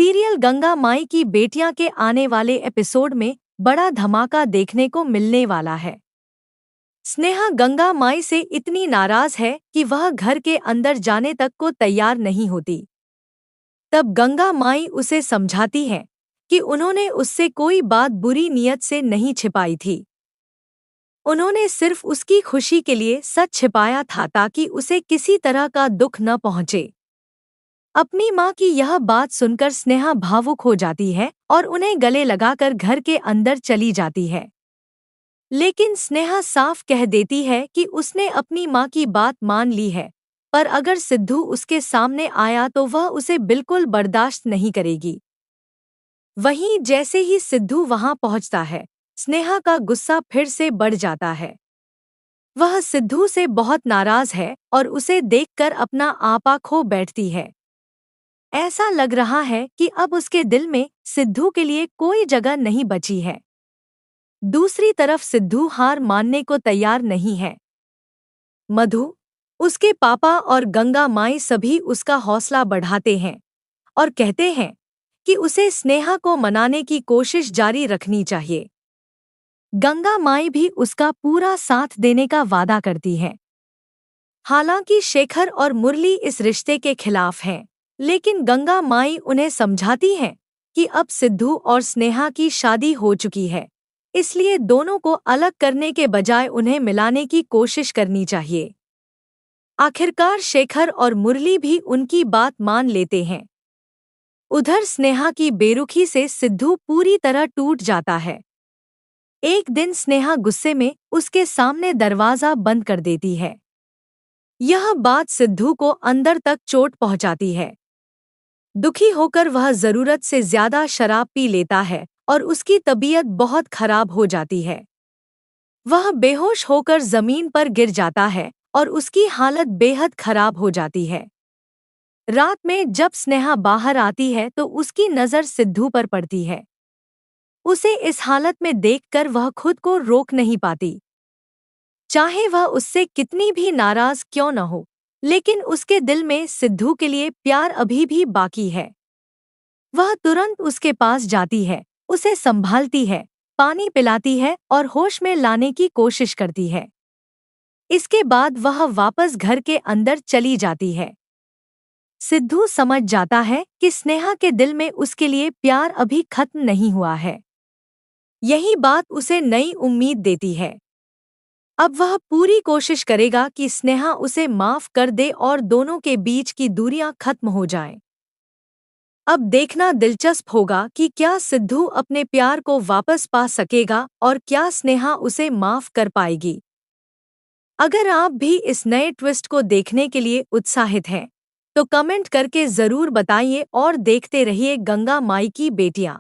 Serial Ganga माई की बेटियां के आने वाले एपिसोड में बड़ा धमाका देखने को मिलने वाला है। स्नेहा गंगा माई से इतनी नाराज है कि वह घर के अंदर जाने तक को तैयार नहीं होती। तब गंगा माई उसे समझाती है कि उन्होंने उससे कोई बात बुरी नीयत से नहीं छिपाई थी। उन्होंने सिर्फ उसकी खुशी के लिए सच छिपाया था ताकि उसे किसी तरह का दुख न पहुंचे। अपनी माँ की यह बात सुनकर स्नेहा भावुक हो जाती है और उन्हें गले लगाकर घर के अंदर चली जाती है। लेकिन स्नेहा साफ कह देती है कि उसने अपनी माँ की बात मान ली है, पर अगर सिद्धू उसके सामने आया तो वह उसे बिल्कुल बर्दाश्त नहीं करेगी। वहीं जैसे ही सिद्धू वहां पहुंचता है, स्नेहा का गुस्सा फिर से बढ़ जाता है। वह सिद्धू से बहुत नाराज है और उसे देखकर अपना आपा खो बैठती है। ऐसा लग रहा है कि अब उसके दिल में सिद्धू के लिए कोई जगह नहीं बची है। दूसरी तरफ सिद्धू हार मानने को तैयार नहीं है। मधु, उसके पापा और गंगा माई सभी उसका हौसला बढ़ाते हैं और कहते हैं कि उसे स्नेहा को मनाने की कोशिश जारी रखनी चाहिए। गंगा माई भी उसका पूरा साथ देने का वादा करती है। हालांकि शेखर और मुरली इस रिश्ते के खिलाफ हैं, लेकिन गंगा माई उन्हें समझाती है कि अब सिद्धू और स्नेहा की शादी हो चुकी है, इसलिए दोनों को अलग करने के बजाय उन्हें मिलाने की कोशिश करनी चाहिए। आखिरकार शेखर और मुरली भी उनकी बात मान लेते हैं। उधर स्नेहा की बेरुखी से सिद्धू पूरी तरह टूट जाता है। एक दिन स्नेहा गुस्से में उसके सामने दरवाजा बंद कर देती है। यह बात सिद्धू को अंदर तक चोट पहुंचाती है। दुखी होकर वह जरूरत से ज्यादा शराब पी लेता है और उसकी तबीयत बहुत खराब हो जाती है। वह बेहोश होकर जमीन पर गिर जाता है और उसकी हालत बेहद खराब हो जाती है। रात में जब स्नेहा बाहर आती है तो उसकी नज़र सिद्धू पर पड़ती है। उसे इस हालत में देखकर वह खुद को रोक नहीं पाती। चाहे वह उससे कितनी भी नाराज क्यों न हो, लेकिन उसके दिल में सिद्धू के लिए प्यार अभी भी बाकी है। वह तुरंत उसके पास जाती है, उसे संभालती है, पानी पिलाती है और होश में लाने की कोशिश करती है। इसके बाद वह वापस घर के अंदर चली जाती है। सिद्धू समझ जाता है कि स्नेहा के दिल में उसके लिए प्यार अभी खत्म नहीं हुआ है। यही बात उसे नई उम्मीद देती है। अब वह पूरी कोशिश करेगा कि स्नेहा उसे माफ कर दे और दोनों के बीच की दूरियां खत्म हो जाएं। अब देखना दिलचस्प होगा कि क्या सिद्धू अपने प्यार को वापस पा सकेगा और क्या स्नेहा उसे माफ कर पाएगी। अगर आप भी इस नए ट्विस्ट को देखने के लिए उत्साहित हैं, तो कमेंट करके जरूर बताइए और देखते रहिए गंगा माई की बेटियां।